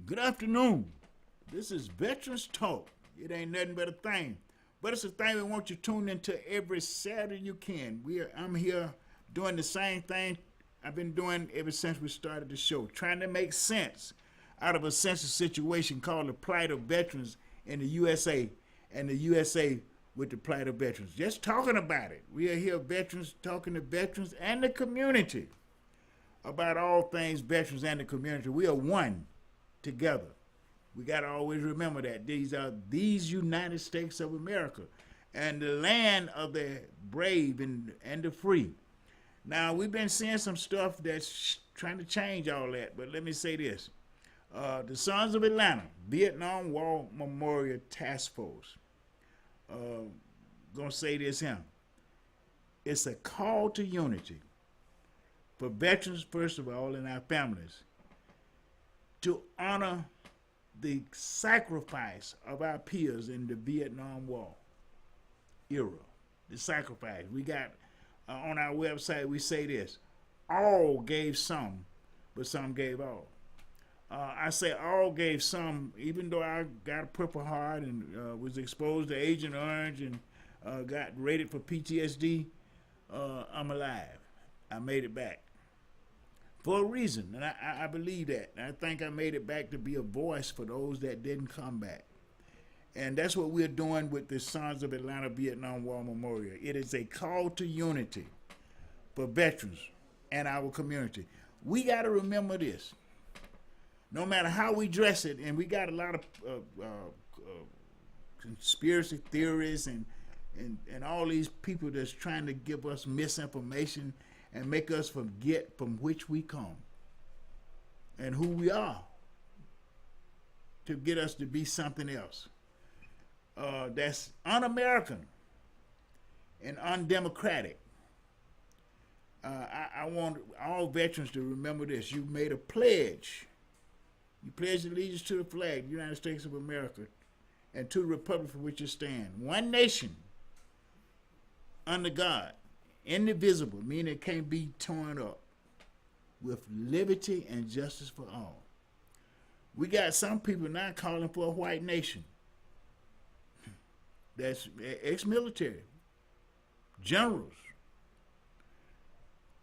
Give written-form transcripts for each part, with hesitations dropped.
Good afternoon. This is Veterans Talk. It ain't nothing but a thing. But it's a thing we want you to tune into every Saturday you can. I'm here doing the same thing I've been doing ever since we started the show, trying to make sense out of a sensitive situation called the plight of veterans in the USA and the USA with the plight of veterans. Just talking about it. We are here veterans talking to veterans and the community about all things veterans and the community. We are one together. We got to always remember that these are these United States of America and the land of the brave and the free. Now, we've been seeing some stuff that's trying to change all that, but let me say this. The Sons of Atlanta, Vietnam War Memorial Task Force, gonna say this here. It's a call to unity for veterans, first of all, and our families, to honor the sacrifice of our peers in the Vietnam War era. The sacrifice. We got on our website, we say this: all gave some, but some gave all. I say all gave some, even though I got a Purple Heart and was exposed to Agent Orange and got rated for PTSD. I'm alive. I made it back for a reason, and I believe that. And I think I made it back to be a voice for those that didn't come back. And that's what we're doing with the Sons of Atlanta Vietnam War Memorial. It is a call to unity for veterans and our community. We got to remember this. No matter how we dress it, and we got a lot of conspiracy theories and all these people that's trying to give us misinformation and make us forget from which we come and who we are to get us to be something else that's un-American and undemocratic. I want all veterans to remember this. You made a pledge. You pledge allegiance to the flag, the United States of America, and to the republic for which you stand. One nation under God, indivisible, meaning it can't be torn up, with liberty and justice for all. We got some people now calling for a white nation. That's ex-military, generals,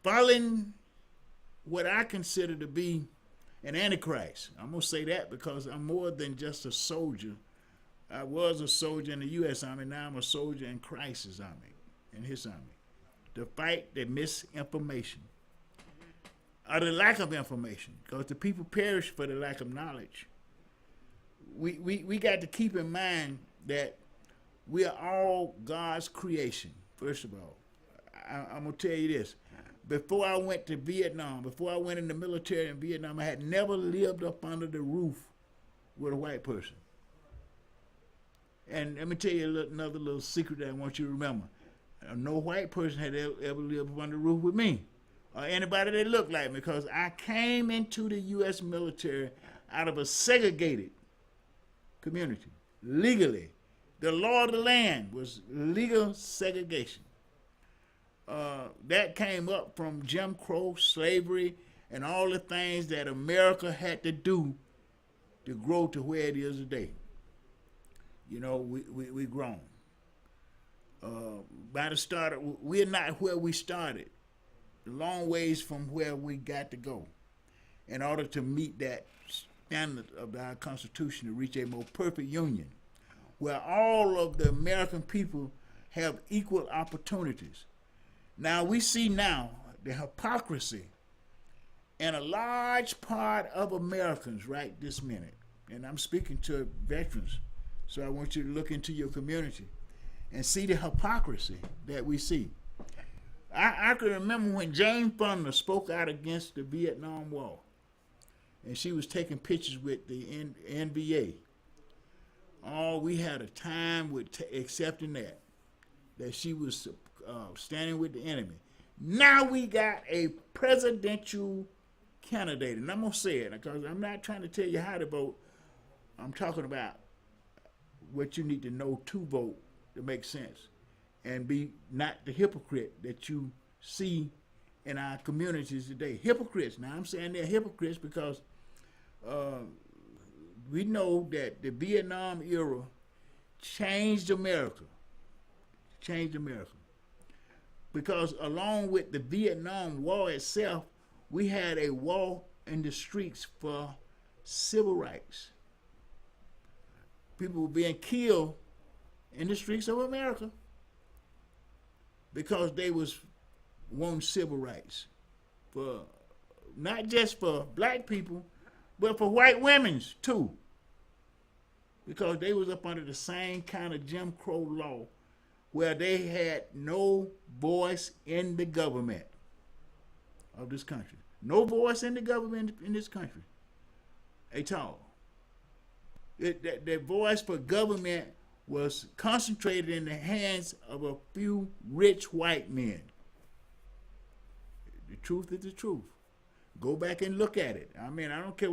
following what I consider to be an antichrist. I'm going to say that because I'm more than just a soldier. I was a soldier in the U.S. Army. Now I'm a soldier in Christ's army, in his army, to fight the misinformation or the lack of information, because the people perish for the lack of knowledge. We got to keep in mind that we are all God's creation, first of all. I'm going to tell you this. Before I went to Vietnam, before I went in the military in Vietnam, I had never lived up under the roof with a white person. And let me tell you another little secret that I want you to remember. No white person had ever lived up under the roof with me or anybody that looked like me, because I came into the U.S. military out of a segregated community, legally. The law of the land was legal segregation. That came up from Jim Crow, slavery, and all the things that America had to do to grow to where it is today. You know, we grown. By the start, we're not where we started. A long ways from where we got to go in order to meet that standard of our Constitution to reach a more perfect union where all of the American people have equal opportunities. Now, we see now the hypocrisy in a large part of Americans right this minute. And I'm speaking to veterans, so I want you to look into your community and see the hypocrisy that we see. I can remember when Jane Fonda spoke out against the Vietnam War, and she was taking pictures with the NBA. Oh, we had a time with accepting that she was standing with the enemy. Now we got a presidential candidate, and I'm going to say it because I'm not trying to tell you how to vote. I'm talking about what you need to know to vote to make sense and be not the hypocrite that you see in our communities today. Hypocrites. Now, I'm saying they're hypocrites because we know that the Vietnam era changed America. Changed America. Because along with the Vietnam War itself, we had a war in the streets for civil rights. People were being killed in the streets of America because they was wanting civil rights, for not just for black people, but for white women too, because they was up under the same kind of Jim Crow law where they had no voice in the government of this country. No voice in the government in this country at all. The voice for government was concentrated in the hands of a few rich white men. The truth is the truth. Go back and look at it. I mean, I don't care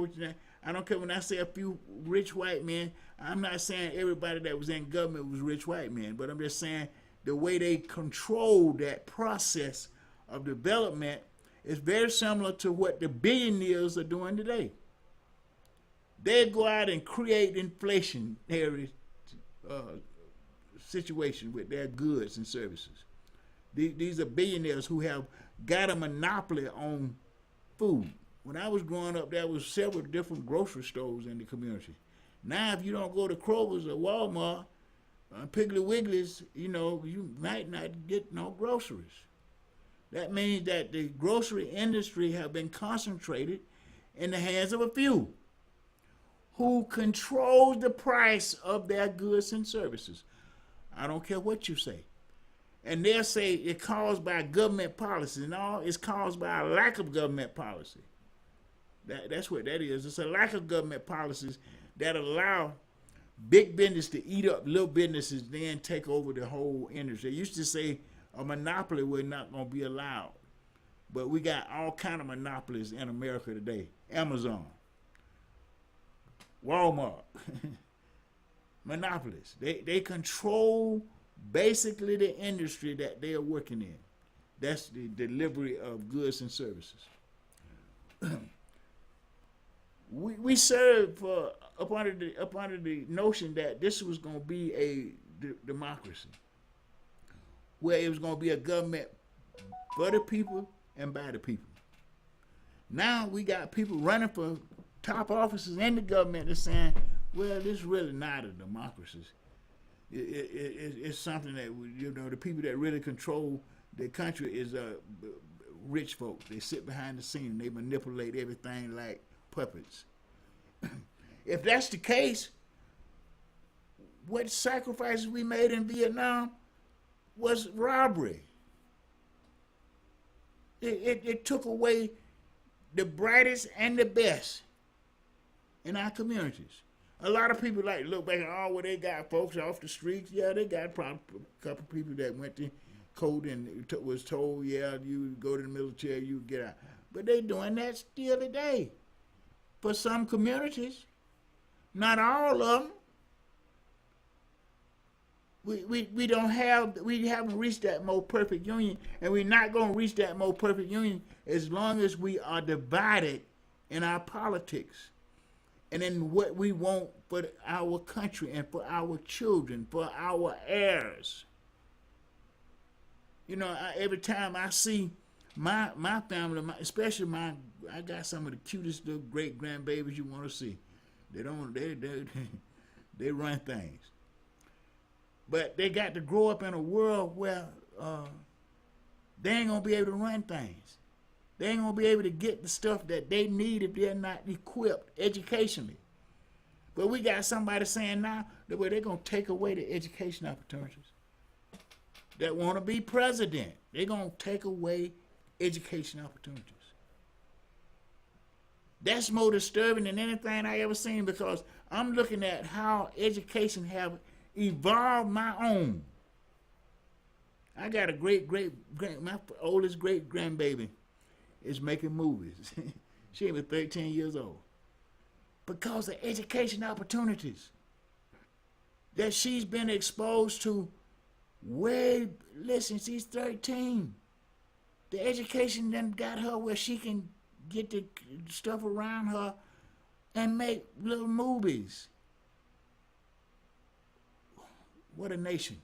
when I say a few rich white men. I'm not saying everybody that was in government was rich white men, but I'm just saying the way they controlled that process of development is very similar to what the billionaires are doing today. They go out and create inflationary situation with their goods and services. These are billionaires who have got a monopoly on food. When I was growing up, there was several different grocery stores in the community. Now, if you don't go to Kroger's or Walmart, Piggly Wiggly's, you might not get no groceries. That means that the grocery industry have been concentrated in the hands of a few who controls the price of their goods and services. I don't care what you say. And they'll say it's caused by government policy. No, it's caused by a lack of government policy. That's what that is. It's a lack of government policies that allow big business to eat up little businesses, then take over the whole industry. They used to say a monopoly was not going to be allowed. But we got all kind of monopolies in America today. Amazon, Walmart, monopolies. They control basically the industry that they are working in. That's the delivery of goods and services. we served up under the notion that this was going to be a democracy, where it was going to be a government for the people and by the people. Now we got people running for top offices in the government that's saying, well, this is really not a democracy. It's something that, the people that really control the country is rich folk. They sit behind the scene and they manipulate everything like puppets. If that's the case, what sacrifices we made in Vietnam was robbery. It took away the brightest and the best in our communities. A lot of people look back and they got folks off the streets. Yeah, they got probably a couple of people that went to code and was told, yeah, you go to the military, you get out. But they doing that still today. For some communities, not all of them. We haven't reached that more perfect union, and we're not going to reach that more perfect union as long as we are divided in our politics and in what we want for our country and for our children, for our heirs. Every time I see my family, especially I got some of the cutest little great grandbabies you want to see. They run things. But they got to grow up in a world where they ain't going to be able to run things. They ain't going to be able to get the stuff that they need if they're not equipped educationally. But we got somebody saying now that they're going to take away the education opportunities. That want to be president, they're going to take away education opportunities. That's more disturbing than anything I ever seen, because I'm looking at how education have evolved my own. I got a my oldest great grandbaby is making movies. She was 13 years old. Because of education opportunities that she's been exposed to she's 13. The education then got her where she can get the stuff around her and make little movies. What a nation.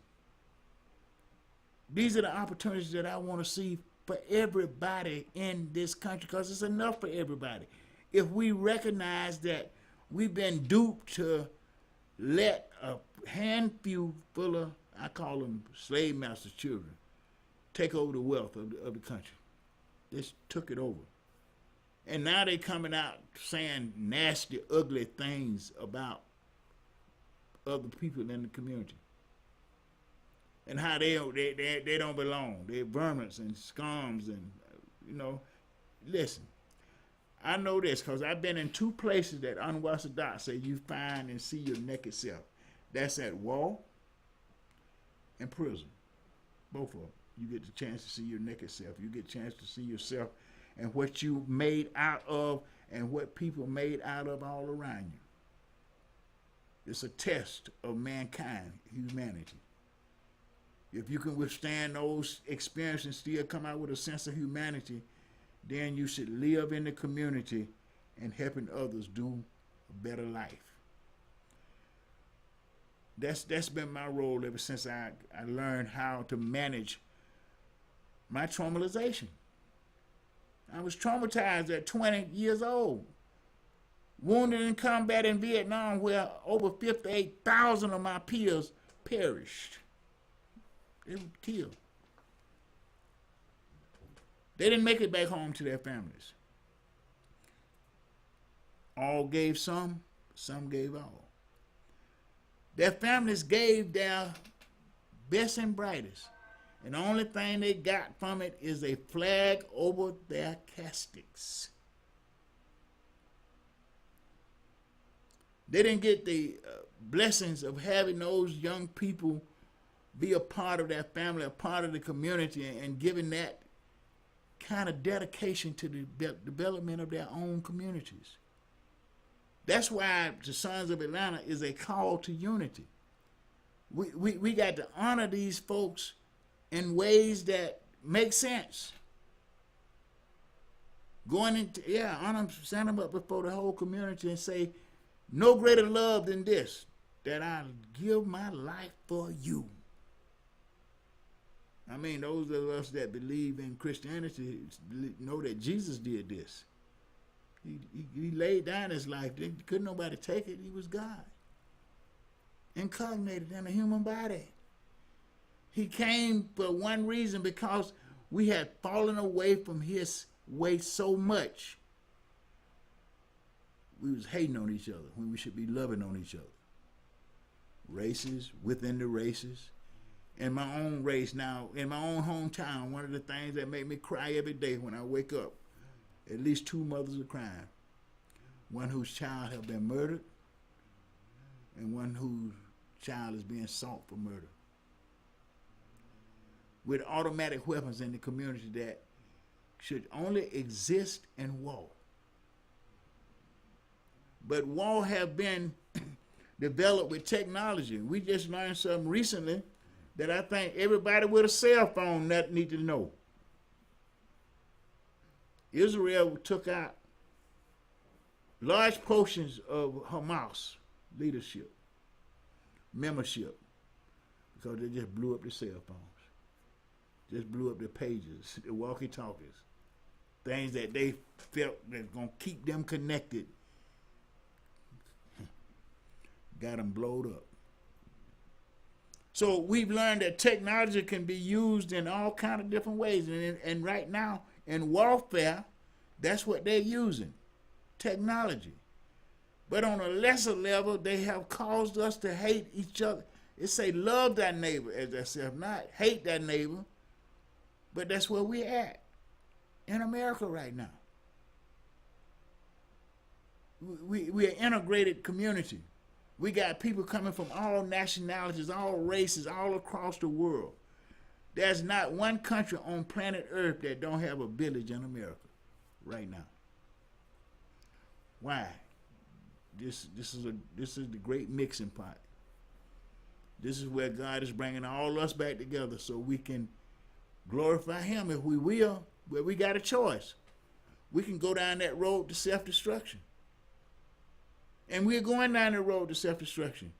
These are the opportunities that I want to see for everybody in this country, because it's enough for everybody. If we recognize that we've been duped to let a handful full of, I call them slave masters' children, take over the wealth of the country. Just took it over. And now they coming out saying nasty, ugly things about other people in the community. And how they don't belong. They're vermins and scums and, listen. I know this because I've been in 2 places that unorthodox say you find and see your naked self. That's at war and prison. Both of them. You get the chance to see your naked self. You get a chance to see yourself and what you made out of and what people made out of all around you. It's a test of mankind, humanity. If you can withstand those experiences and still come out with a sense of humanity, then you should live in the community and helping others do a better life. That's been my role ever since I learned how to manage my traumatization. I was traumatized at 20 years old. Wounded in combat in Vietnam, where over 58,000 of my peers perished. They were killed. They didn't make it back home to their families. All gave some gave all. Their families gave their best and brightest. And the only thing they got from it is a flag over their caskets. They didn't get the blessings of having those young people be a part of their family, a part of the community, and giving that kind of dedication to the development of their own communities. That's why the Sons of Atlanta is a call to unity. We got to honor these folks in ways that make sense. Going into, honor them, stand them up before the whole community and say, no greater love than this, that I give my life for you. I mean, those of us that believe in Christianity know that Jesus did this. He laid down his life. Couldn't nobody take it. He was God, incarnated in a human body. He came for one reason, because we had fallen away from his way so much. We was hating on each other when we should be loving on each other. Races within the races. In my own race now, in my own hometown, one of the things that make me cry every day when I wake up, at least 2 mothers are crying. One whose child have been murdered, and one whose child is being sought for murder. With automatic weapons in the community that should only exist in war. But war have been developed with technology. We just learned something recently that I think everybody with a cell phone need to know. Israel took out large portions of Hamas leadership, membership, because they just blew up the cell phones. Just blew up the pages, the walkie-talkies, things that they felt that's going to keep them connected. Got them blowed up. So we've learned that technology can be used in all kind of different ways. And right now, in warfare, that's what they're using, technology. But on a lesser level, they have caused us to hate each other. It say love thy neighbor as thyself, not hate thy neighbor. But that's where we're at in America right now. We're an integrated community. We got people coming from all nationalities, all races, all across the world. There's not one country on planet Earth that don't have a village in America right now. Why? This is the great mixing pot. This is where God is bringing all us back together so we can glorify him if we will, but we got a choice. We can go down that road to self-destruction. And we're going down the road to self-destruction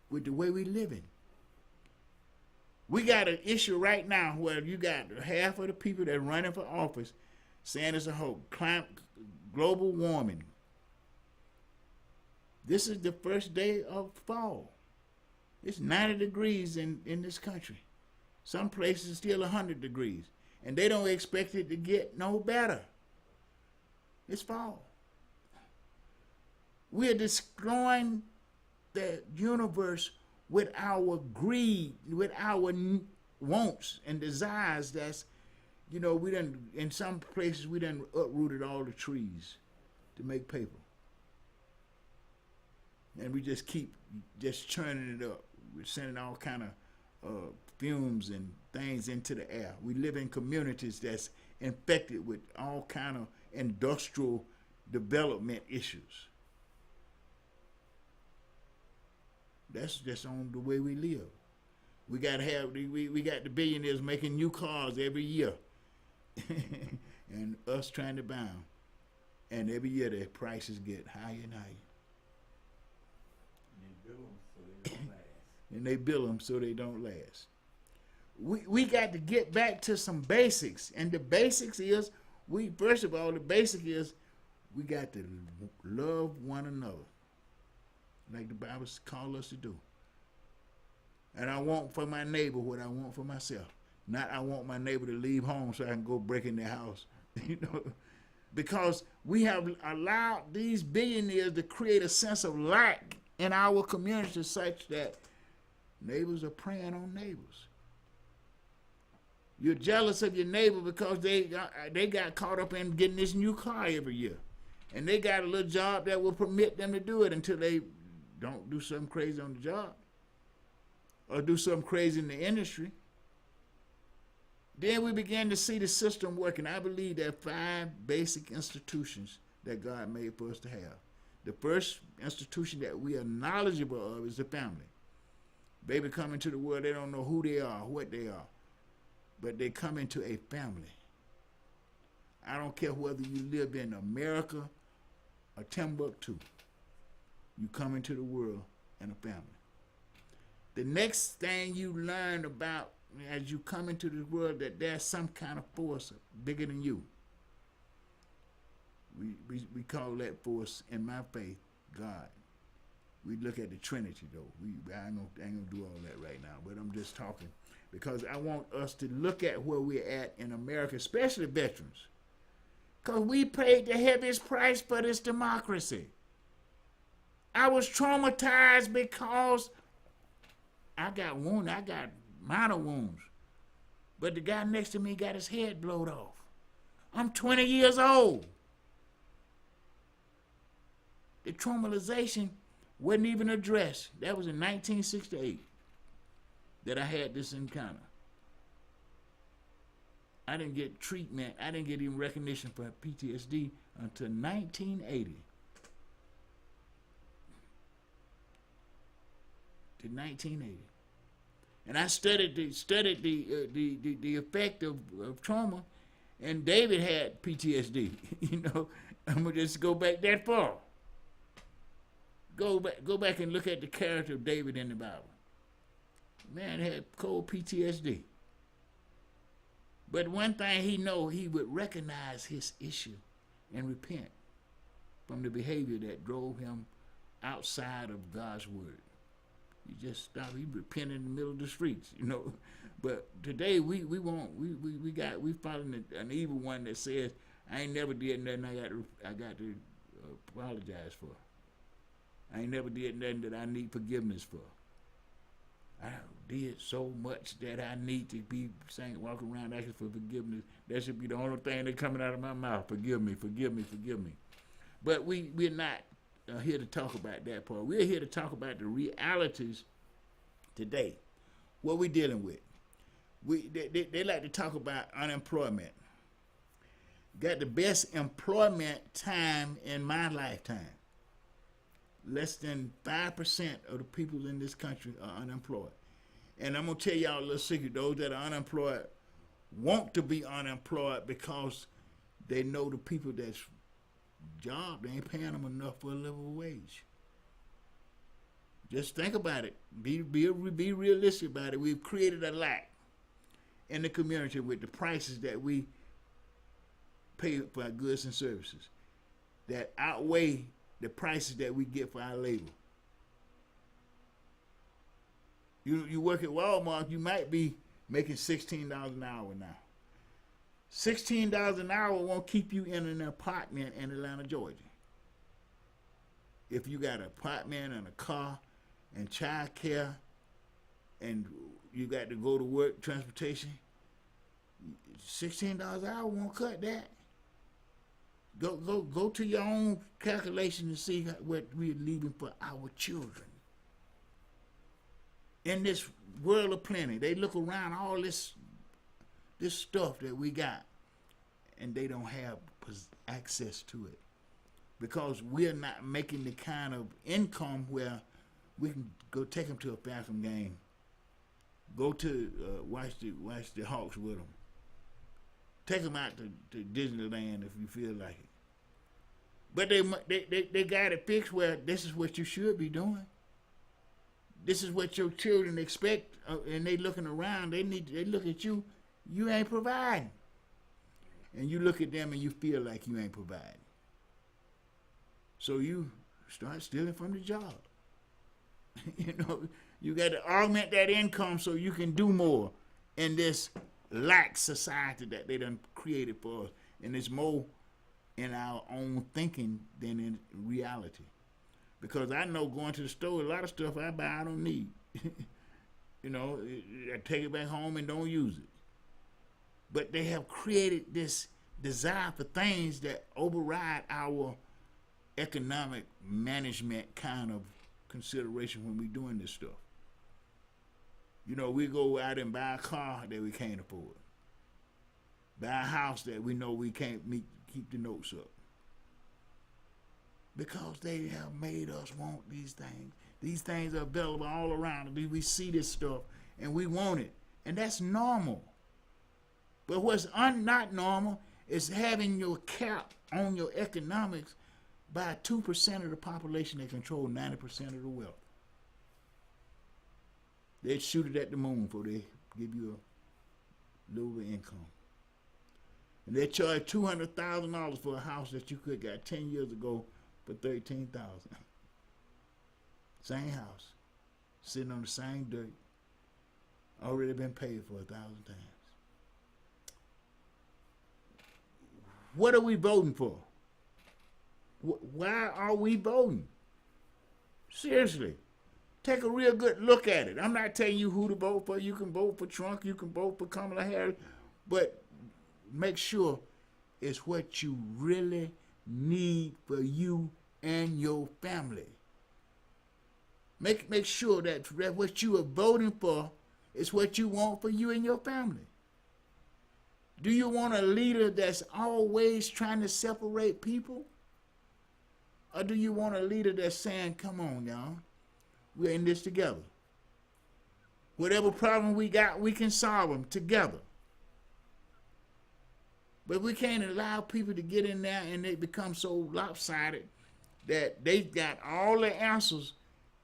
with the way we living. We got an issue right now where you got half of the people that are running for office saying it's a whole global warming. This is the first day of fall. It's 90 degrees in this country. Some places still 100 degrees. And they don't expect it to get no better. It's fall. We're destroying the universe with our greed, with our wants and desires. That's, we done, in some places we done uprooted all the trees to make paper. And we just keep just churning it up. We're sending all kind of fumes and things into the air. We live in communities that's infected with all kind of industrial development issues. That's just on the way we live. We got the billionaires making new cars every year, and us trying to buy them. And every year their prices get higher and higher. And they build them so they don't last. We got to get back to some basics, and the basics is first of all the basic is we got to love one another, like the Bible calls us to do. And I want for my neighbor what I want for myself. Not I want my neighbor to leave home so I can go break in their house, because we have allowed these billionaires to create a sense of lack in our community such that neighbors are preying on neighbors. You're jealous of your neighbor because they got caught up in getting this new car every year. And they got a little job that will permit them to do it until they don't do something crazy on the job or do something crazy in the industry. Then we began to see the system working. I believe there are 5 basic institutions that God made for us to have. The first institution that we are knowledgeable of is the family. Baby come into the world, they don't know who they are, what they are, but they come into a family. I don't care whether you live in America or Timbuktu. You come into the world in a family. The next thing you learn about as you come into the world, that there's some kind of force bigger than you. We call that force, in my faith, God. We look at the Trinity, though. I ain't gonna do all that right now, but I'm just talking because I want us to look at where we're at in America, especially veterans, because we paid the heaviest price for this democracy. I was traumatized because I got wounded. I got minor wounds, but the guy next to me got his head blown off. I'm 20 years old. The traumatization wasn't even addressed. That was in 1968 that I had this encounter. I didn't get treatment. I didn't get even recognition for PTSD until 1980. To 1980. And I studied the effect of trauma, and David had PTSD. I'm gonna just go back that far. Go back and look at the character of David in the Bible. Man had cold PTSD. But one thing he would recognize his issue and repent from the behavior that drove him outside of God's word. He just stopped. He repented in the middle of the streets, But today we following an evil one that says I ain't never did nothing I got to apologize for. I ain't never did nothing that I need forgiveness for. I did so much that I need to be saying, walking around asking for forgiveness. That should be the only thing that's coming out of my mouth. Forgive me, forgive me, forgive me. But we're not here to talk about that part. We're here to talk about the realities today. What we're dealing with. They like to talk about unemployment. Got the best employment time in my lifetime. Less than 5% of the people in this country are unemployed. And I'm going to tell y'all a little secret. Those that are unemployed want to be unemployed because they know the people that's job, they ain't paying them enough for a livable wage. Just think about it. Be realistic about it. We've created a lack in the community with the prices that we pay for our goods and services that outweigh the prices that we get for our labor. You work at Walmart, you might be making $16 an hour now. $16 an hour won't keep you in an apartment in Atlanta, Georgia. If you got an apartment and a car and child care and you got to go to work, transportation, $16 an hour won't cut that. Go to your own calculation and see what we're leaving for our children. In this world of plenty, they look around all this stuff that we got, and they don't have access to it because we're not making the kind of income where we can go take them to a Falcon game, go to watch the Hawks with them, take them out to Disneyland if you feel like it. But they got it fixed where this is what you should be doing. This is what your children expect, and they looking around. They look at you. You ain't providing, and you look at them and you feel like you ain't providing. So you start stealing from the job. You got to augment that income so you can do more in this lax society that they done created for us, and it's more in our own thinking than in reality. Because I know going to the store, a lot of stuff I buy I don't need. I take it back home and don't use it. But they have created this desire for things that override our economic management kind of consideration when we're doing this stuff. We go out and buy a car that we can't afford. Buy a house that we know we can't keep the notes up. Because they have made us want these things. These things are available all around. We see this stuff and we want it. And that's normal. But what's not normal is having your cap on your economics by 2% of the population that control 90% of the wealth. They'd shoot it at the moon before they give you a little bit of income. And they charge $200,000 for a house that you could have got 10 years ago for $13,000. Same house, sitting on the same dirt, already been paid for 1,000 times. What are we voting for? Why are we voting? Seriously, take a real good look at it. I'm not telling you who to vote for. You can vote for Trump, you can vote for Kamala Harris, but make sure it's what you really need for you and your family. Make sure that what you are voting for is what you want for you and your family. Do you want a leader that's always trying to separate people? Or do you want a leader that's saying, come on, y'all, we're in this together. Whatever problem we got, we can solve them together. But we can't allow people to get in there and they become so lopsided that they got all the answers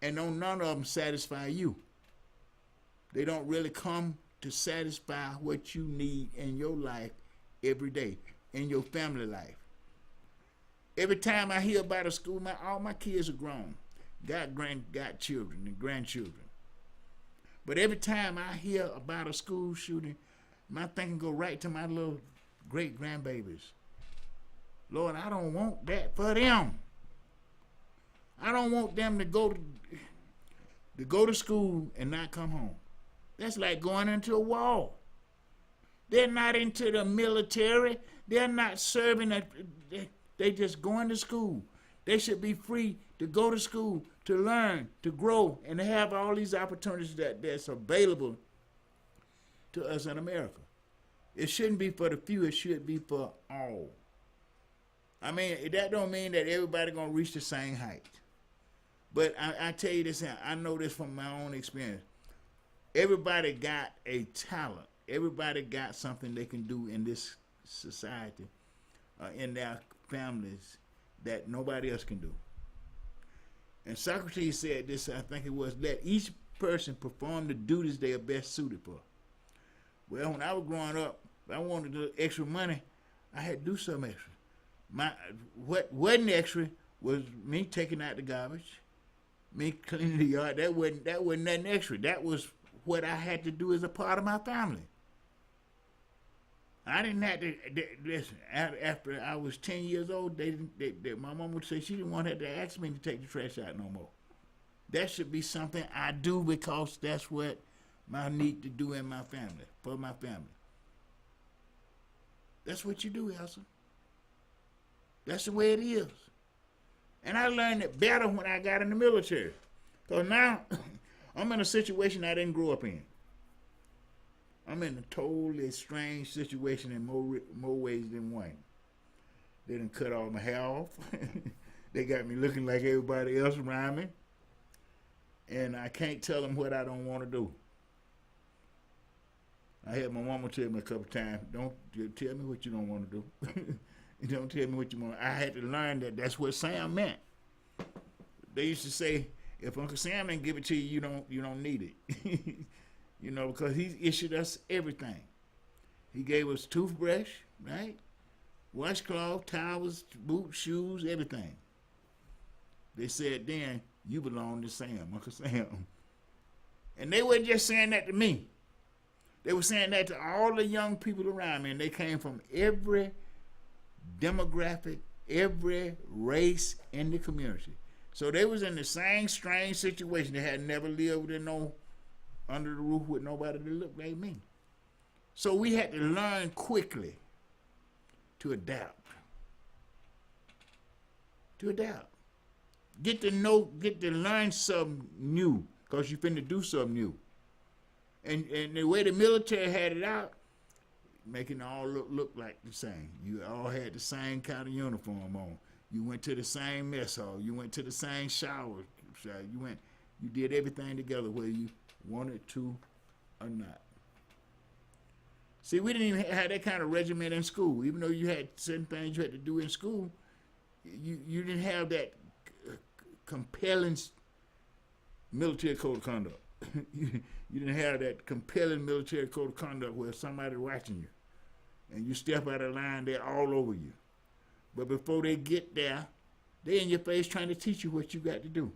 and none of them satisfy you. They don't really come to satisfy what you need in your life every day, in your family life. Every time I hear about a school, all my kids are grown, got children and grandchildren. But every time I hear about a school shooting, my thinking go right to my little great grandbabies. Lord, I don't want that for them. I don't want them to go to school and not come home. That's like going into a wall. They're not into the military. They're not serving. They just going to school. They should be free to go to school, to learn, to grow, and to have all these opportunities that's available to us in America. It shouldn't be for the few. It should be for all. I mean, that don't mean that everybody going to reach the same height. But I tell you this, I know this from my own experience. Everybody got a talent. Everybody got something they can do in this society, in their families, that nobody else can do. And Socrates said this, I think it was, let each person perform the duties they are best suited for. Well, when I was growing up, if I wanted the extra money, I had to do something extra. What wasn't extra was me taking out the garbage, me cleaning the yard. That wasn't nothing extra. That was what I had to do as a part of my family. I didn't have to listen. After I was 10 years old, my mom would say she didn't want to ask me to take the trash out no more. That should be something I do because that's what I need to do in my family, for my family. That's what you do, Elsa. That's the way it is. And I learned it better when I got in the military. Because now I'm in a situation I didn't grow up in. I'm in a totally strange situation in more ways than one. They done cut all my hair off. They got me looking like everybody else around me. And I can't tell them what I don't want to do. I had my mama tell me a couple times, don't tell me what you don't want to do. Don't tell me what you want. I had to learn that that's what Sam meant. They used to say, if Uncle Sam didn't give it to you, you don't need it. You know, because he issued us everything. He gave us toothbrush, right? Washcloth, towels, boots, shoes, everything. They said then, you belong to Sam, Uncle Sam. And they weren't just saying that to me. They were saying that to all the young people around me, and they came from every demographic, every race in the community. So they was in the same strange situation. They had never lived in under the roof with nobody that looked like me. So we had to learn quickly to adapt. To adapt. Get to learn something new, because you finna do something new. And the way the military had it out, making it all look like the same. You all had the same kind of uniform on. You went to the same mess hall. You went to the same shower. You did everything together, whether you wanted to or not. See, we didn't even have that kind of regiment in school. Even though you had certain things you had to do in school, you didn't have that compelling military code of conduct. You didn't have that compelling military code of conduct where somebody's watching you and you step out of line, they're all over you. But before they get there, they're in your face trying to teach you what you got to do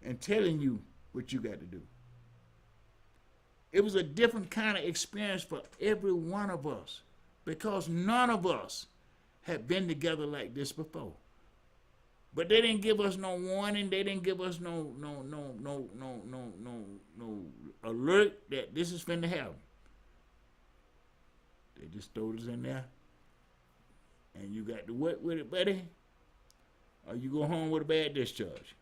and telling you what you got to do. It was a different kind of experience for every one of us because none of us had been together like this before. But they didn't give us no warning. They didn't give us no alert that this is finna happen. They just threw us in there, and you got to work with it, buddy, or you go home with a bad discharge.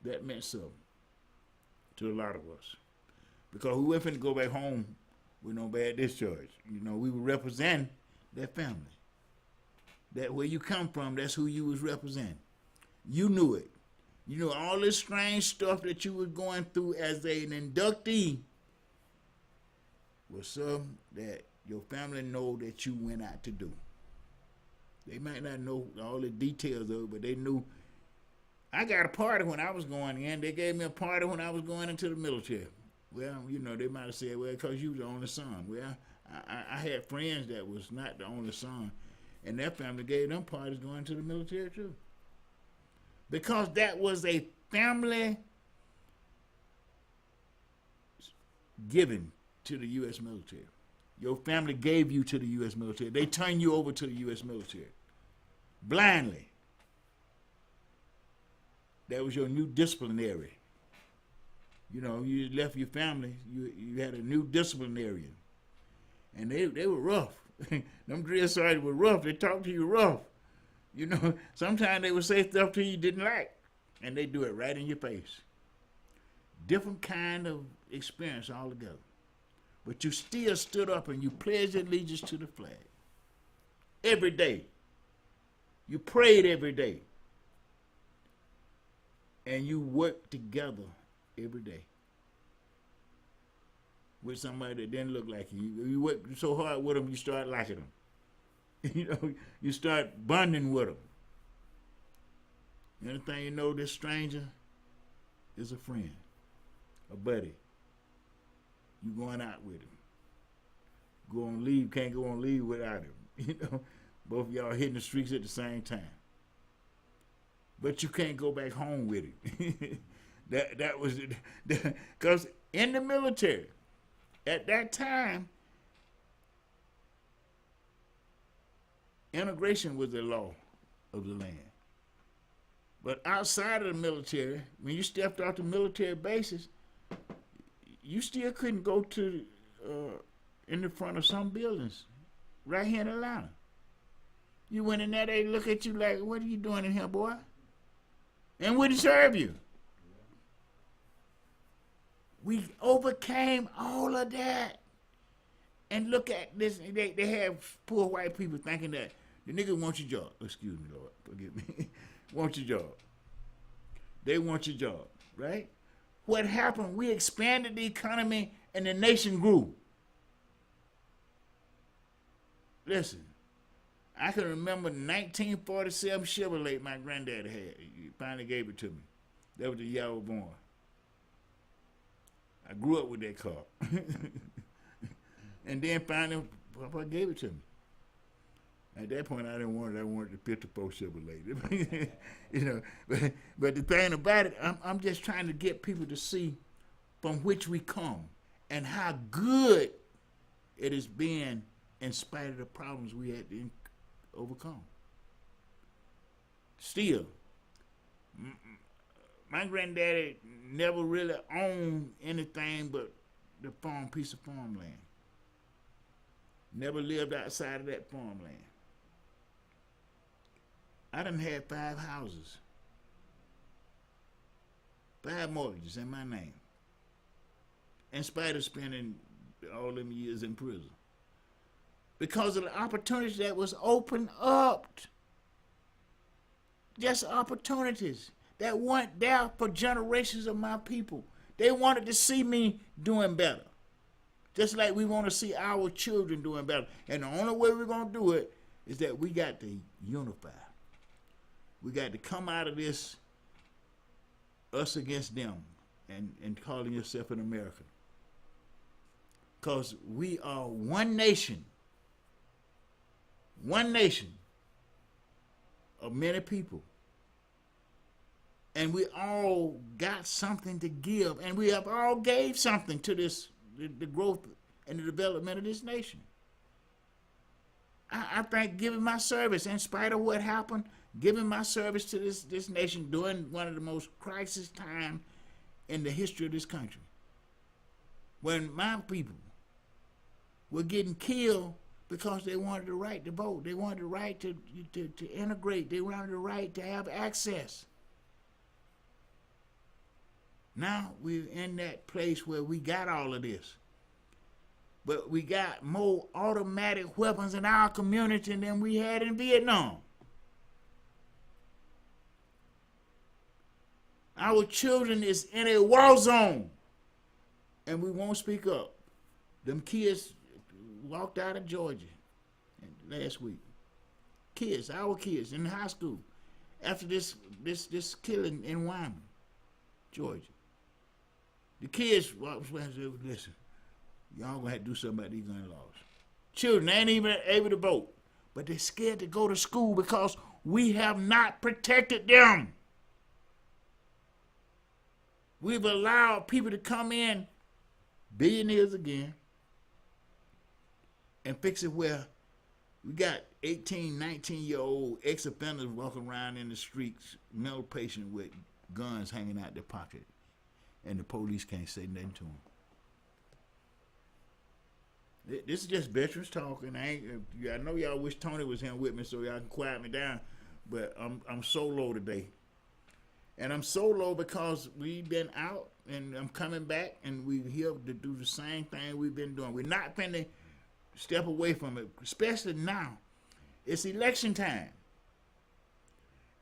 That meant something to a lot of us, because we weren't finna go back home with no bad discharge. You know, we would represent that family. That where you come from, that's who you was representing. You knew it. You knew all this strange stuff that you were going through as an inductee was something that your family know that you went out to do. They might not know all the details of it, but they knew. I got a party when I was going in. They gave me a party when I was going into the military. Well, you know, they might have said, well, because you was the only son. Well, I had friends that was not the only son. And their family gave them parties going to the military too. Because that was a family given to the U.S. military. Your family gave you to the U.S. military. They turned you over to the U.S. military. Blindly. That was your new disciplinary. You know, you left your family, you had a new disciplinarian. And they were rough. Them drill sergeants were rough. They talked to you rough. You know, sometimes they would say stuff to you didn't like, and they do it right in your face. Different kind of experience altogether. But you still stood up and you pledged allegiance to the flag. Every day. You prayed every day. And you worked together every day. With somebody that didn't look like you. You worked so hard with them, you start liking them. You know, you start bonding with them. Anything you know, this stranger is a friend, a buddy. You going out with him. Go on leave, can't go on leave without him. You know, both of y'all hitting the streets at the same time. But you can't go back home with him. that was because in the military at that time, integration was the law of the land. But outside of the military, when you stepped off the military bases, you still couldn't go to in the front of some buildings right here in Atlanta. You went in there, they look at you like, what are you doing in here, boy? And would he serve you? We overcame all of that. And look at this, they have poor white people thinking that the nigga wants your job. Excuse me, Lord, forgive me. Want your job. They want your job, right? What happened? We expanded the economy and the nation grew. Listen, I can remember 1947 Chevrolet my granddad had. He finally gave it to me. That was the year I was born. I grew up with that car. And then finally, Papa gave it to me. At that point, I didn't want it. I wanted the 54 Chevrolet. You know, but the thing about it, I'm just trying to get people to see from which we come and how good it has been in spite of the problems we had to overcome. Still, my granddaddy never really owned anything but the piece of farmland. Never lived outside of that farmland. I done had 5 houses, 5 mortgages in my name, in spite of spending all them years in prison. Because of the opportunities that was opened up. Just opportunities that weren't there for generations of my people. They wanted to see me doing better. Just like we want to see our children doing better. And the only way we're going to do it is that we got to unify. We got to come out of this us against them and calling yourself an American. Because we are one nation of many people. And we all got something to give. And we have all gave something to this, the growth and the development of this nation. I think giving my service, in spite of what happened, giving my service to this nation during one of the most crisis time in the history of this country. When my people were getting killed because they wanted the right to vote. They wanted the right to integrate. They wanted the right to have access. Now we're in that place where we got all of this. But we got more automatic weapons in our community than we had in Vietnam. Our children is in a war zone. And we won't speak up. Them kids walked out of Georgia last week. Kids, our kids in high school, after this killing in Wyoming, Georgia. The kids walked and said, listen, y'all gonna have to do something about these gun laws. Children ain't even able to vote, but they're scared to go to school because we have not protected them. We've allowed people to come in, billionaires again, and fix it where we got 18, 19-year-old ex-offenders walking around in the streets, mental patients with guns hanging out their pocket, and the police can't say nothing to them. This is just veterans talking. I know y'all wish Tony was here with me so y'all can quiet me down, but I'm solo today. And I'm solo because we've been out and I'm coming back and we're here to do the same thing we've been doing. We're not finna step away from it, especially now. It's election time.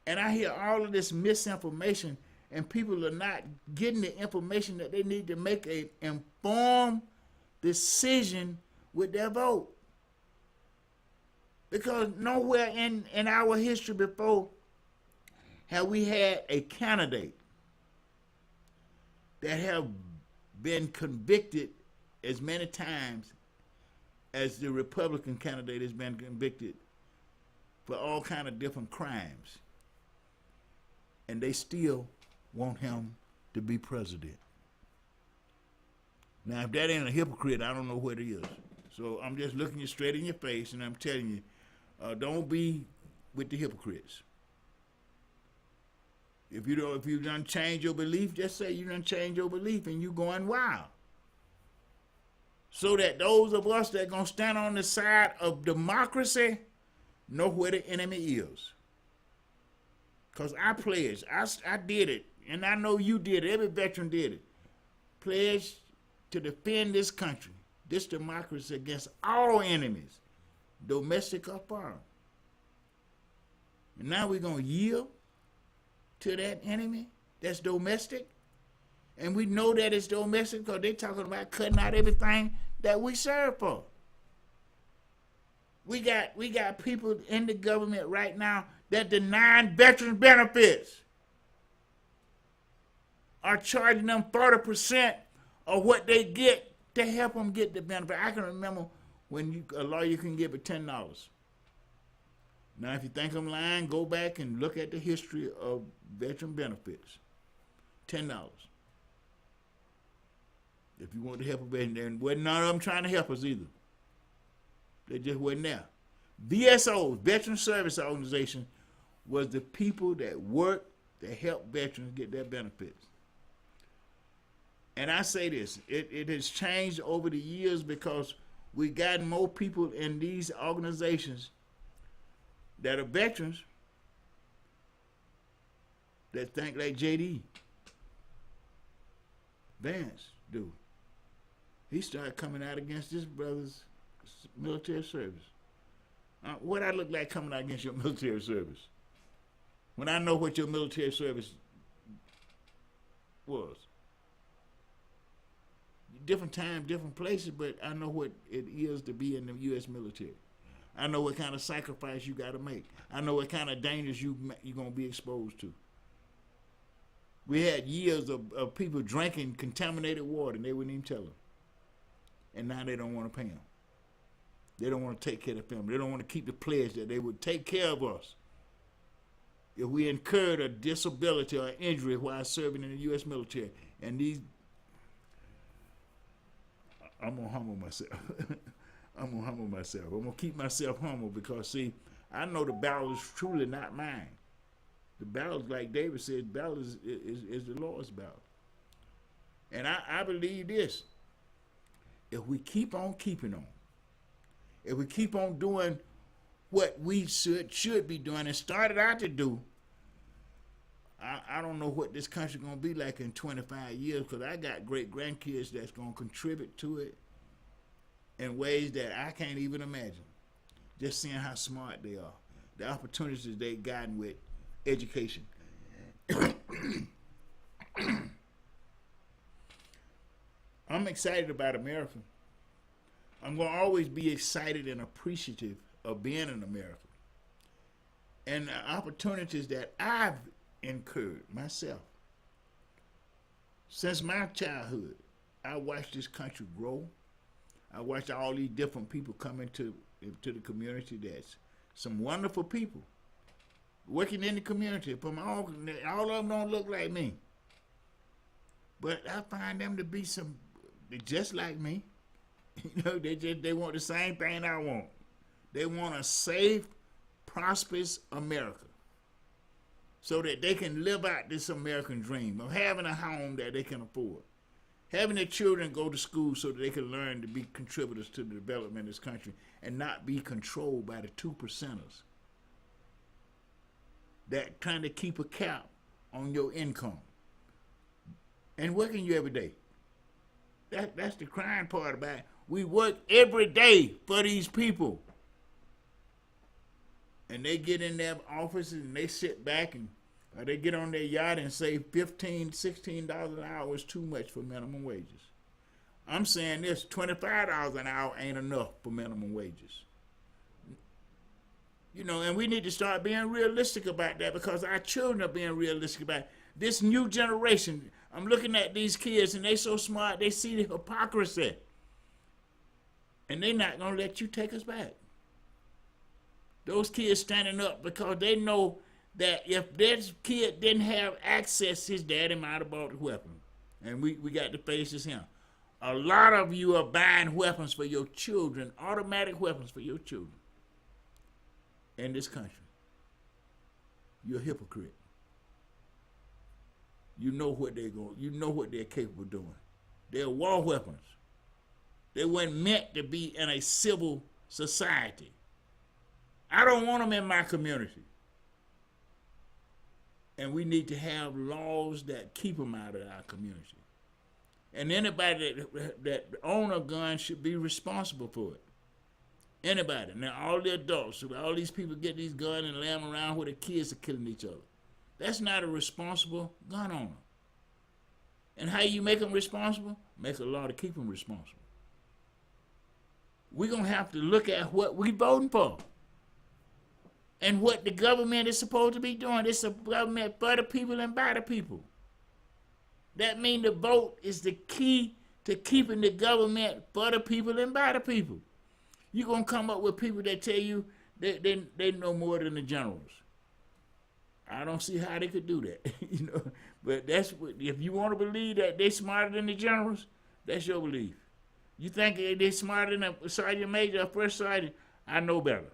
And I hear all of this misinformation and people are not getting the information that they need to make an informed decision with their vote. Because nowhere in our history before have we had a candidate that have been convicted as many times as the Republican candidate has been convicted for all kind of different crimes, and they still want him to be president? Now, if that ain't a hypocrite, I don't know what it is. So I'm just looking you straight in your face, and I'm telling you, don't be with the hypocrites. If you done change your belief, just say you done change your belief and you going wild. So that those of us that gonna stand on the side of democracy know where the enemy is. Cause I pledged, I did it, and I know you did it. Every veteran did it. Pledged to defend this country, this democracy against all enemies, domestic or foreign. And now we're gonna yield to that enemy that's domestic, and we know that it's domestic because they're talking about cutting out everything that we serve for. We got people in the government right now that denying veterans benefits, are charging them 40% of what they get to help them get the benefit. I can remember when a lawyer can give it $10. Now, if you think I'm lying, go back and look at the history of veteran benefits. $10. If you want to help a veteran, and wasn't none of them trying to help us either. They just wasn't there. VSO, Veteran Service Organization, was the people that worked to help veterans get their benefits. And I say this, it has changed over the years because we got more people in these organizations that are veterans that think like J.D. Vance do. He started coming out against his brother's military service. What I look like coming out against your military service? When I know what your military service was. Different time, different places, but I know what it is to be in the U.S. military. I know what kind of sacrifice you got to make. I know what kind of dangers you're going to be exposed to. We had years of people drinking contaminated water, and they wouldn't even tell them. And now they don't want to pay them. They don't want to take care of the family. They don't want to keep the pledge that they would take care of us if we incurred a disability or injury while serving in the U.S. military. And these, I'm going to humble myself. I'm going to humble myself. I'm going to keep myself humble because, see, I know the battle is truly not mine. The battle, like David said, the battle is the Lord's battle. And I believe this. If we keep on keeping on, if we keep on doing what we should be doing and started out to do, I don't know what this country going to be like in 25 years because I got great-grandkids that's going to contribute to it in ways that I can't even imagine. Just seeing how smart they are, the opportunities they've gotten with education. I'm excited about America. I'm going to always be excited and appreciative of being in America and the opportunities that I've incurred myself. Since my childhood, I watched this country grow. I watched all these different people come into the community. That's some wonderful people working in the community. From all of them don't look like me, but I find them to be just like me. You know, they want the same thing I want. They want a safe, prosperous America so that they can live out this American dream of having a home that they can afford, having their children go to school so that they can learn to be contributors to the development of this country and not be controlled by the 2%ers that trying to keep a cap on your income and working you every day. That's the crying part about it. We work every day for these people. And they get in their offices and they sit back and they get on their yacht and say $15, $16 an hour is too much for minimum wages. I'm saying this, $25 an hour ain't enough for minimum wages. You know, and we need to start being realistic about that because our children are being realistic about it. This new generation. I'm looking at these kids and they so smart, they see the hypocrisy. And they're not going to let you take us back. Those kids standing up because they know that if this kid didn't have access, his daddy might have bought the weapon. And we got to face this him. A lot of you are buying weapons for your children, automatic weapons for your children in this country. You're a hypocrite. You know what they're capable of doing. They're war weapons. They weren't meant to be in a civil society. I don't want them in my community. And we need to have laws that keep them out of our community. And anybody that own a gun should be responsible for it. Anybody. Now, all the adults, all these people get these guns and lay them around where the kids are killing each other. That's not a responsible gun owner. And how you make them responsible? Make a law to keep them responsible. We're going to have to look at what we're voting for. And what the government is supposed to be doing. It's a government for the people and by the people. That means the vote is the key to keeping the government for the people and by the people. You're going to come up with people that tell you they know more than the generals. I don't see how they could do that. You know, but that's what, if you want to believe that they're smarter than the generals, that's your belief. You think they're smarter than a sergeant major or first sergeant? I know better.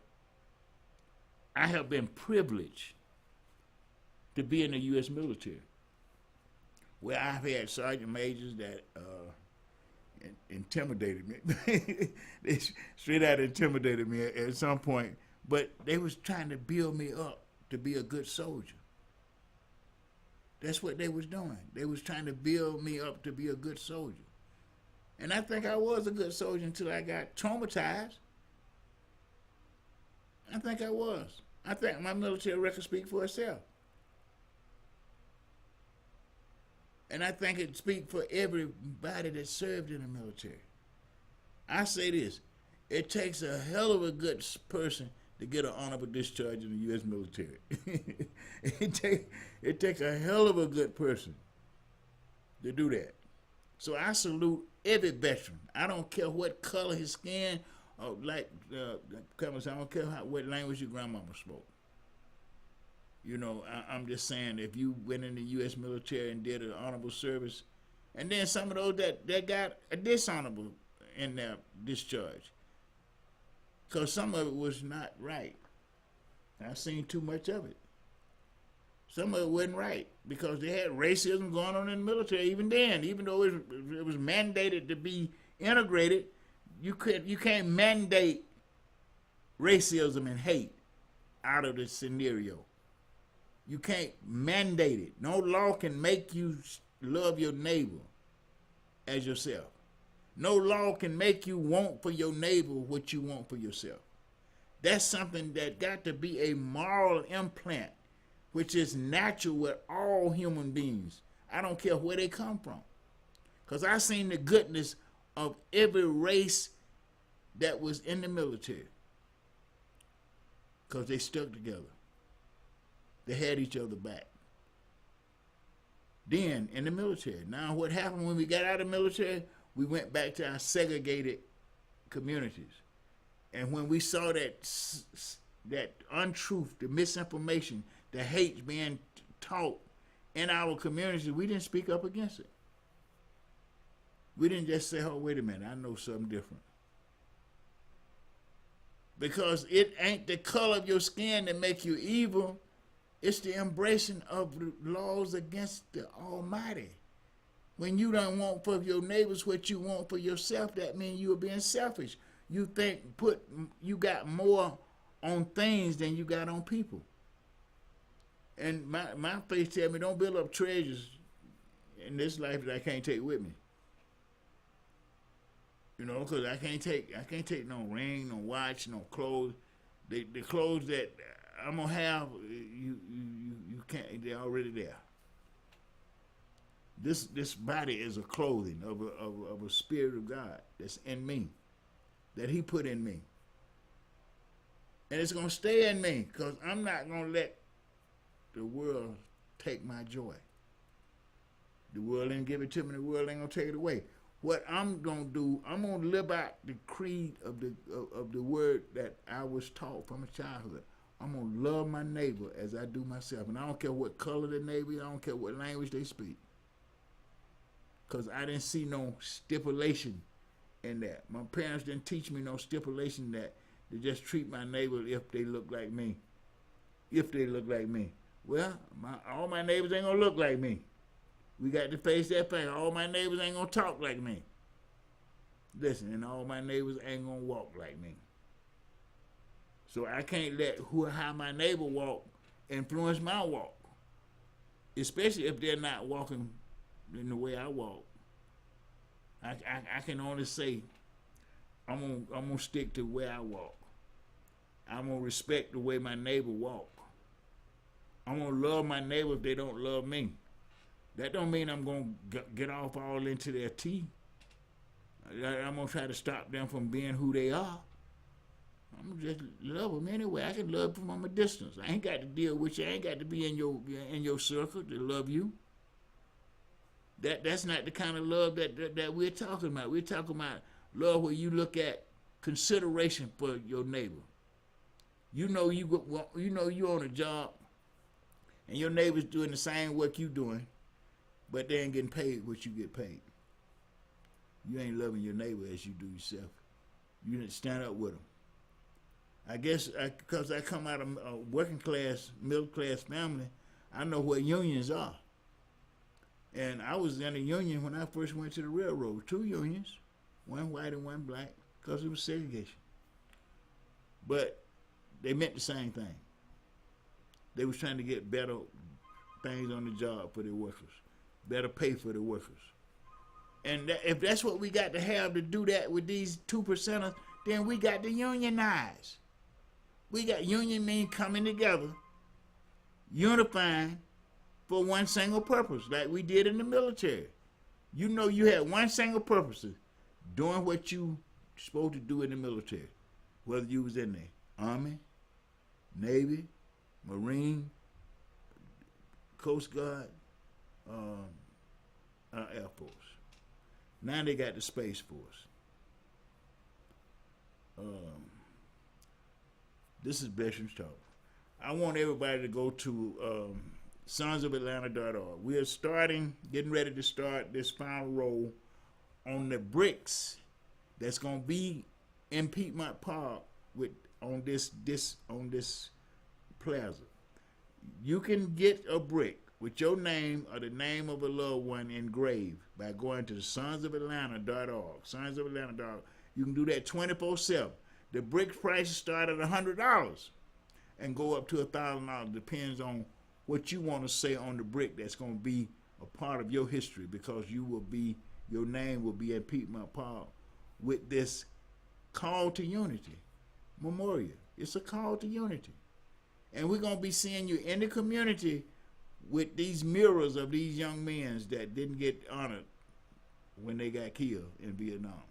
I have been privileged to be in the U.S. military, where I've had sergeant majors that intimidated me. They straight out intimidated me at some point, but they was trying to build me up to be a good soldier. That's what they was doing. They was trying to build me up to be a good soldier. And I think I was a good soldier until I got traumatized. I think I was. I think my military record speaks for itself. And I think it speaks for everybody that served in the military. I say this, it takes a hell of a good person to get an honorable discharge in the U.S. military. it takes a hell of a good person to do that. So I salute every veteran. I don't care what color his skin, or like I don't care what language your grandmama spoke. You know, I'm just saying, if you went in the U.S. military and did an honorable service, and then some of those that got a dishonorable in their discharge, because some of it was not right. I've seen too much of it. Some of it wasn't right because they had racism going on in the military even then. Even though it was mandated to be integrated, you can't mandate racism and hate out of the scenario. You can't mandate it. No law can make you love your neighbor as yourself. No law can make you want for your neighbor what you want for yourself. That's something that got to be a moral implant, which is natural with all human beings. I don't care where they come from. Because I've seen the goodness of every race that was in the military. Because they stuck together. They had each other back. Then, in the military. Now, what happened when we got out of the military, we went back to our segregated communities. And when we saw that untruth, the misinformation, the hate being taught in our communities, we didn't speak up against it. We didn't just say, oh, wait a minute, I know something different. Because it ain't the color of your skin that make you evil. It's the embracing of the laws against the Almighty. When you don't want for your neighbors what you want for yourself, that means you are being selfish. You think you got more on things than you got on people. And my faith tells me, don't build up treasures in this life that I can't take with me. You know, because I can't take no ring, no watch, no clothes. The clothes that I'm gonna have, you can't. They're already there. This body is a clothing of a spirit of God that's in me, that He put in me. And it's going to stay in me because I'm not going to let the world take my joy. The world ain't give it to me. The world ain't going to take it away. What I'm going to do, I'm going to live out the creed of the word that I was taught from a childhood. I'm going to love my neighbor as I do myself. And I don't care what color the neighbor is. I don't care what language they speak. Because I didn't see no stipulation in that. My parents didn't teach me no stipulation that to just treat my neighbor if they look like me. If they look like me. Well, all my neighbors ain't going to look like me. We got to face that fact. All my neighbors ain't going to talk like me. Listen, and all my neighbors ain't going to walk like me. So I can't let how my neighbor walk influence my walk. Especially if they're not walking in the way I walk. I can only say I'm gonna stick to where I walk. I'm gonna respect the way my neighbor walk. I'm gonna love my neighbor if they don't love me. That don't mean I'm gonna get off all into their tea. I'm gonna try to stop them from being who they are. I'm gonna just love them anyway. I can love them from a distance. I ain't got to deal with you. I ain't got to be in your circle to love you. That's not the kind of love that we're talking about. We're talking about love where you look at consideration for your neighbor. You know you're on a job, and your neighbor's doing the same work you doing, but they ain't getting paid what you get paid. You ain't loving your neighbor as you do yourself. You didn't stand up with them. I guess because I come out of a working class, middle class family, I know what unions are. And I was in a union when I first went to the railroad. 2 unions, one white and one black, because it was segregation. But they meant the same thing. They was trying to get better things on the job for their workers, better pay for the workers. And if that's what we got to have to do that with these 2%ers, then we got to unionize. We got union men coming together, unifying for one single purpose, like we did in the military. You know you had one single purpose, doing what you supposed to do in the military, whether you was in the Army, Navy, Marine, Coast Guard, Air Force. Now they got the Space Force. This is Veterans Talk. I want everybody to go to sonsofAtlanta.org. We are getting ready to start this final roll on the bricks that's going to be in Piedmont Park on this plaza. You can get a brick with your name or the name of a loved one engraved by going to sonsofAtlanta.org. SonsofAtlanta.org. You can do that 24/7. The brick prices start at $100 and go up to $1,000. Depends on what you want to say on the brick that's going to be a part of your history, because your name will be at Piedmont Park with this call to unity memorial. It's a call to unity. And we're going to be seeing you in the community with these murals of these young men that didn't get honored when they got killed in Vietnam.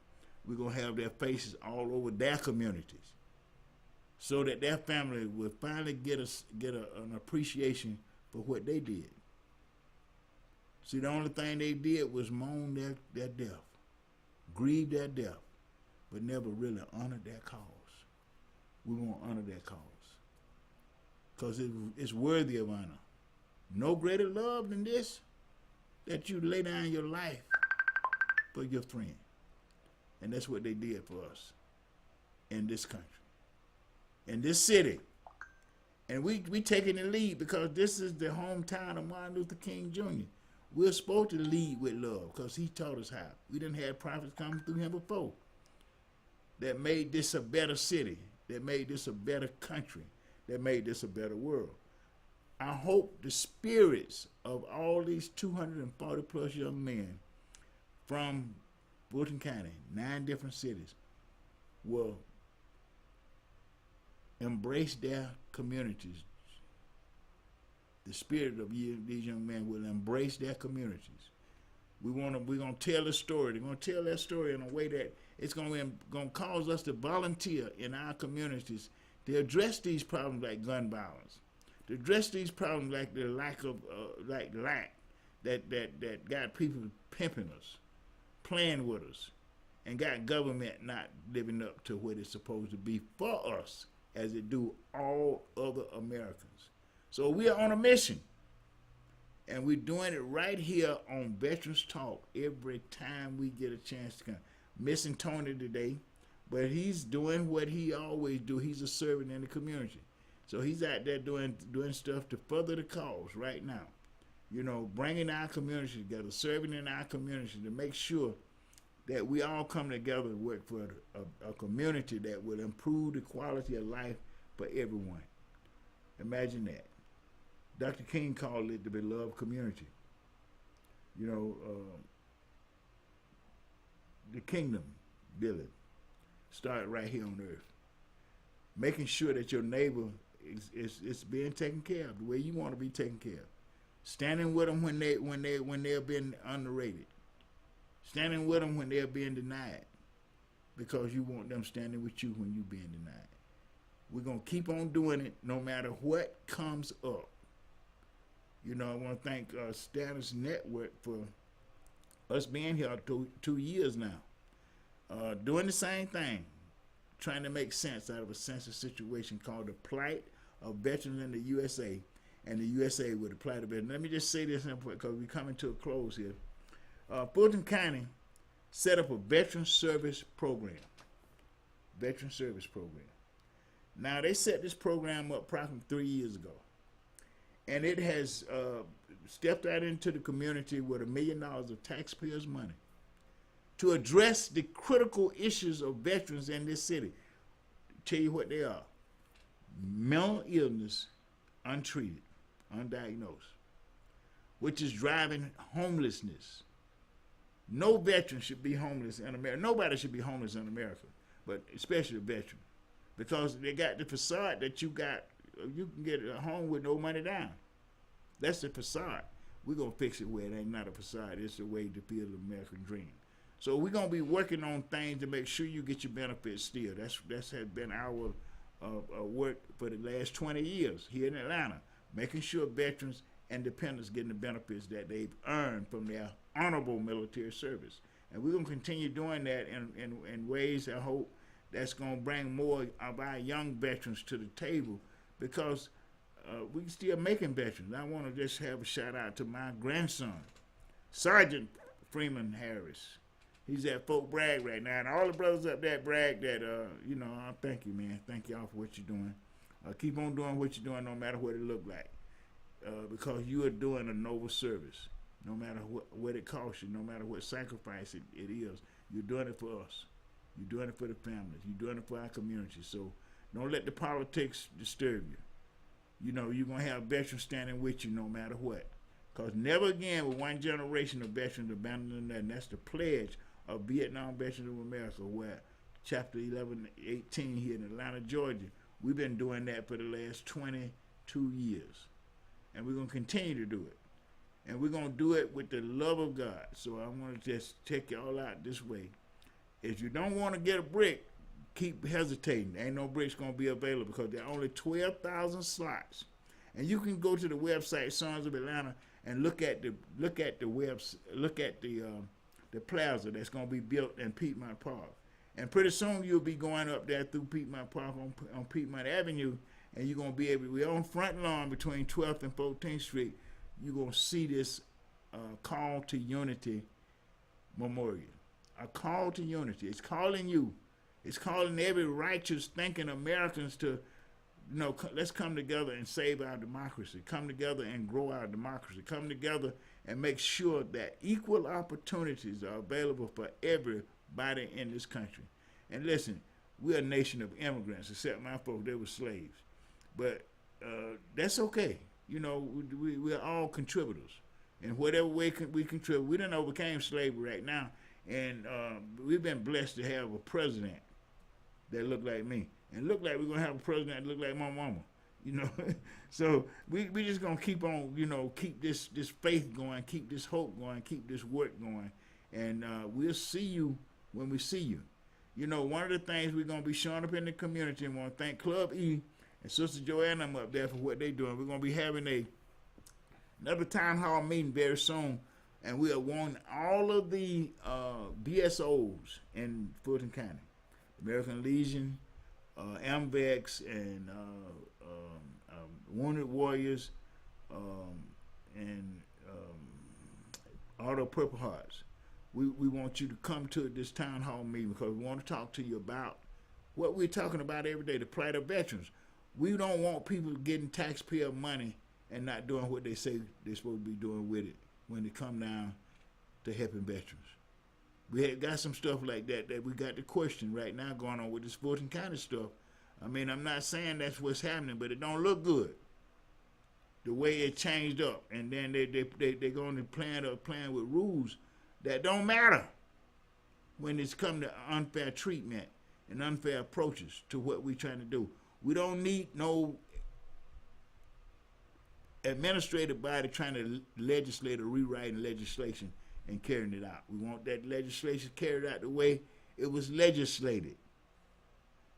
We're going to have their faces all over their communities so that their family will finally get an appreciation for what they did. See, the only thing they did was mourn their death, grieve their death, but never really honored their cause. We want to honor their cause because it's worthy of honor. No greater love than this, that you lay down your life for your friend. And that's what they did for us in this country, in this city. And we taking the lead because this is the hometown of Martin Luther King Jr. We're supposed to lead with love because he taught us how. We didn't have prophets coming through him before that made this a better city, that made this a better country, that made this a better world. I hope the spirits of all these 240 plus young men from Fulton County, 9 different cities, will embrace their communities. The spirit of these young men will embrace their communities. We're gonna tell a story. They're gonna tell that story in a way that it's gonna cause us to volunteer in our communities to address these problems like gun violence, to address these problems like the lack of that got people pimping us, playing with us, and got government not living up to what it's supposed to be for us as it do all other Americans. So we are on a mission. And we're doing it right here on Veterans Talk every time we get a chance to come. Missing Tony today, but he's doing what he always do. He's a servant in the community. So he's out there doing stuff to further the cause right now. You know, bringing our community together, serving in our community to make sure that we all come together and work for a community that will improve the quality of life for everyone. Imagine that. Dr. King called it the beloved community. You know, the kingdom building started right here on earth. Making sure that your neighbor is being taken care of the way you want to be taken care of. Standing with them when they're being underrated. Standing with them when they're being denied. Because you want them standing with you when you're being denied. We're going to keep on doing it no matter what comes up. You know, I want to thank Status Network for us being here 2 years now. Doing the same thing. Trying to make sense out of a sensitive situation called the plight of veterans in the USA. And the USA with the plight of veterans. Let me just say this because we're coming to a close here. Fulton County set up a veteran service program. Veteran service program. Now, they set this program up approximately 3 years ago. And it has stepped out into the community with $1 million of taxpayers' money to address the critical issues of veterans in this city. Tell you what they are. Mental illness, untreated, undiagnosed, which is driving homelessness. No veteran should be homeless in America. Nobody should be homeless in America, but especially a veteran. Because they got the facade that you can get a home with no money down. That's the facade. We're going to fix it where it ain't not a facade. It's a way to build the American dream. So we're going to be working on things to make sure you get your benefits still. That's has been our work for the last 20 years here in Atlanta, making sure veterans and dependents getting the benefits that they've earned from their honorable military service. And we're going to continue doing that in ways I hope that's going to bring more of our young veterans to the table, because we're still making veterans. I want to just have a shout out to my grandson, Sergeant Freeman Harris. He's at Fort Bragg right now, and all the brothers up there at Bragg that, I thank you, man. Thank y'all for what you're doing. Keep on doing what you're doing no matter what it look like, because you are doing a noble service, no matter what it costs you, no matter what sacrifice it is. You're doing it for us. You're doing it for the families. You're doing it for our community. So don't let the politics disturb you. You know, you're going to have veterans standing with you no matter what. Because never again will one generation of veterans abandon that. And that's the pledge of Vietnam Veterans of America, where Chapter 1118 here in Atlanta, Georgia, we've been doing that for the last 22 years. And we're going to continue to do it. And we're going to do it with the love of God. So I want to just take y'all out this way. If you don't want to get a brick, keep hesitating. Ain't no bricks going to be available because there are only 12,000 slots. And you can go to the website Sons of Atlanta and look at the plaza that's going to be built in Piedmont Park. And pretty soon you'll be going up there through Piedmont Park on Piedmont Avenue, and you're going to be able, we're on front lawn between 12th and 14th Street. You're going to see this Call to Unity memorial. A call to unity. It's calling you. It's calling every righteous thinking Americans to, let's come together and save our democracy. Come together and grow our democracy. Come together and make sure that equal opportunities are available for everybody in this country. And listen, we're a nation of immigrants, except my folks, they were slaves. But that's okay. We're all contributors. In whatever way we contribute. We done overcame slavery right now. And we've been blessed to have a president that look like me. And look like we're going to have a president that look like my mama. So we just going to keep on, keep this faith going, keep this hope going, keep this work going. And we'll see you when we see you. You know, one of the things we're going to be showing up in the community, and want to thank Club E and Sister Joanne them up there for what they're doing. We're going to be having another town hall meeting very soon, and we are wanting all of the BSOs in Fulton County, American Legion, AMVEX, and Wounded Warriors, and Auto Purple Hearts. We want you to come to this town hall meeting because we want to talk to you about what we're talking about every day, the plight of veterans. We don't want people getting taxpayer money and not doing what they say they're supposed to be doing with it when they come down to helping veterans. We have got some stuff like that we got the question right now going on with this Fulton County stuff. I mean, I'm not saying that's what's happening, but it don't look good. The way it changed up, and then they're going to playing with rules that don't matter when it's come to unfair treatment and unfair approaches to what we're trying to do. We don't need no administrative body trying to legislate or rewriting legislation and carrying it out. We want that legislation carried out the way it was legislated.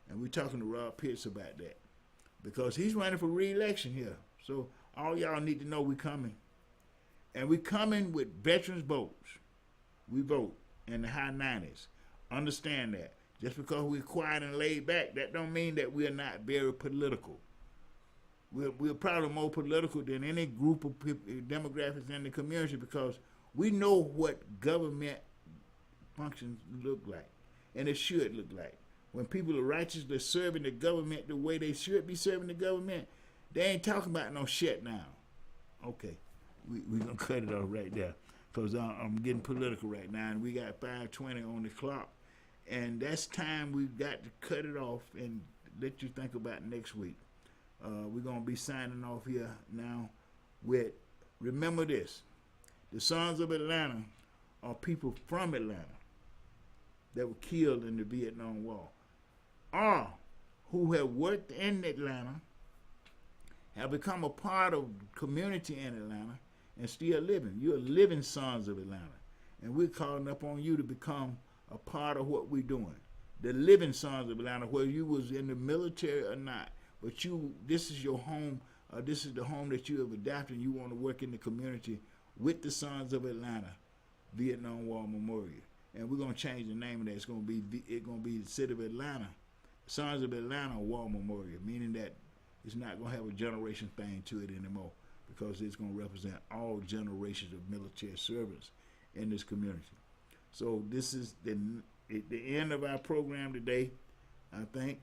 And we're talking to Rob Pitts about that because he's running for re-election here. So all y'all need to know we coming. And we coming with veterans votes. We vote in the high 90s. Understand that. Just because we're quiet and laid back, that don't mean that we're not very political. We're probably more political than any group of people, demographics in the community because we know what government functions look like, and it should look like. When people are righteously serving the government the way they should be serving the government, they ain't talking about no shutdown. Okay, we're going to cut it off right there because I'm getting political right now, and we got 5:20 on the clock, and that's time we've got to cut it off and let you think about next week. We're going to be signing off here now with, remember this, the Sons of Atlanta are people from Atlanta that were killed in the Vietnam War, or who have worked in Atlanta, have become a part of the community in Atlanta, and still living. You're living Sons of Atlanta. And we're calling up on you to become a part of what we're doing. The living Sons of Atlanta, whether you was in the military or not, but this is your home, this is the home that you have adopted, and you want to work in the community with the Sons of Atlanta Vietnam War Memorial. And we're going to change the name of that. It's going to be the City of Atlanta, Sons of Atlanta War Memorial, meaning that it's not going to have a generation thing to it anymore because it's going to represent all generations of military servants in this community. So this is the end of our program today, I think.